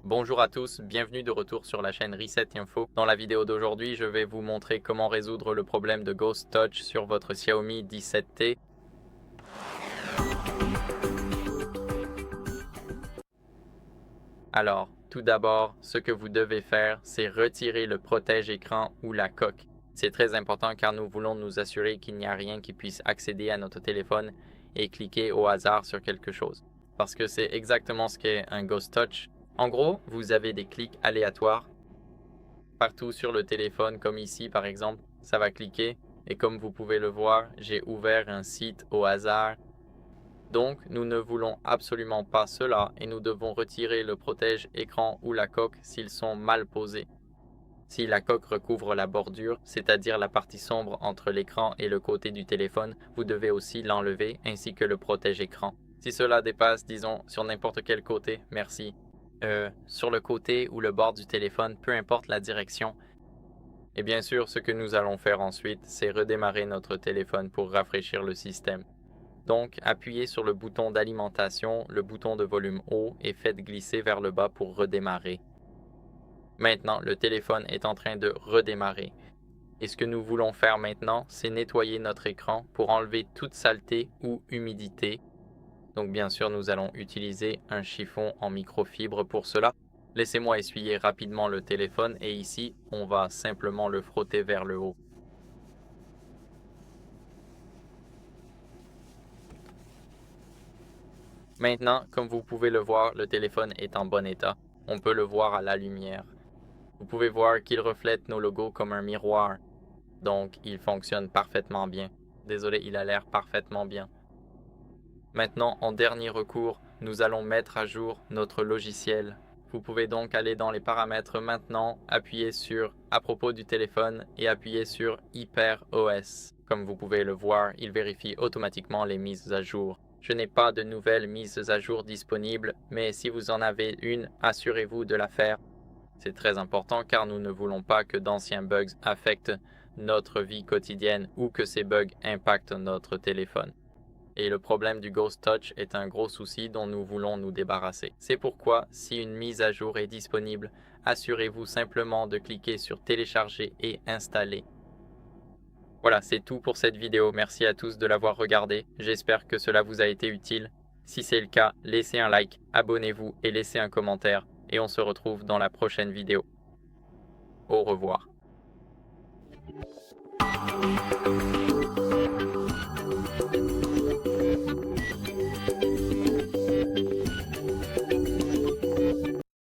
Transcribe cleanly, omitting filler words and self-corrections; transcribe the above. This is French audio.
Bonjour à tous, bienvenue de retour sur la chaîne Reset Info. Dans la vidéo d'aujourd'hui, je vais vous montrer comment résoudre le problème de Ghost Touch sur votre Xiaomi 17T. Alors, tout d'abord, ce que vous devez faire, c'est retirer le protège-écran ou la coque. C'est très important car nous voulons nous assurer qu'il n'y a rien qui puisse accéder à notre téléphone et cliquer au hasard sur quelque chose. Parce que c'est exactement ce qu'est un Ghost Touch. En gros, vous avez des clics aléatoires partout sur le téléphone, comme ici par exemple, ça va cliquer. Et comme vous pouvez le voir, j'ai ouvert un site au hasard. Donc, nous ne voulons absolument pas cela et nous devons retirer le protège-écran ou la coque s'ils sont mal posés. Si la coque recouvre la bordure, c'est-à-dire la partie sombre entre l'écran et le côté du téléphone, vous devez aussi l'enlever ainsi que le protège-écran. Si cela dépasse, disons, sur n'importe quel côté, merci. Sur le côté ou le bord du téléphone, peu importe la direction. Et bien sûr, ce que nous allons faire ensuite, c'est redémarrer notre téléphone pour rafraîchir le système. Donc, appuyez sur le bouton d'alimentation, le bouton de volume haut et faites glisser vers le bas pour redémarrer. Maintenant, le téléphone est en train de redémarrer. Et ce que nous voulons faire maintenant, c'est nettoyer notre écran pour enlever toute saleté ou humidité. Donc bien sûr, nous allons utiliser un chiffon en microfibre pour cela. Laissez-moi essuyer rapidement le téléphone et ici, on va simplement le frotter vers le haut. Maintenant, comme vous pouvez le voir, le téléphone est en bon état. On peut le voir à la lumière. Vous pouvez voir qu'il reflète nos logos comme un miroir. Donc, il fonctionne parfaitement bien. Désolé, il a l'air parfaitement bien. Maintenant, en dernier recours, nous allons mettre à jour notre logiciel. Vous pouvez donc aller dans les paramètres maintenant, appuyer sur « À propos du téléphone » et appuyer sur « Hyper OS ». Comme vous pouvez le voir, il vérifie automatiquement les mises à jour. Je n'ai pas de nouvelles mises à jour disponibles, mais si vous en avez une, assurez-vous de la faire. C'est très important car nous ne voulons pas que d'anciens bugs affectent notre vie quotidienne ou que ces bugs impactent notre téléphone. Et le problème du Ghost Touch est un gros souci dont nous voulons nous débarrasser. C'est pourquoi, si une mise à jour est disponible, assurez-vous simplement de cliquer sur télécharger et installer. Voilà, c'est tout pour cette vidéo. Merci à tous de l'avoir regardé. J'espère que cela vous a été utile. Si c'est le cas, laissez un like, abonnez-vous et laissez un commentaire. Et on se retrouve dans la prochaine vidéo. Au revoir.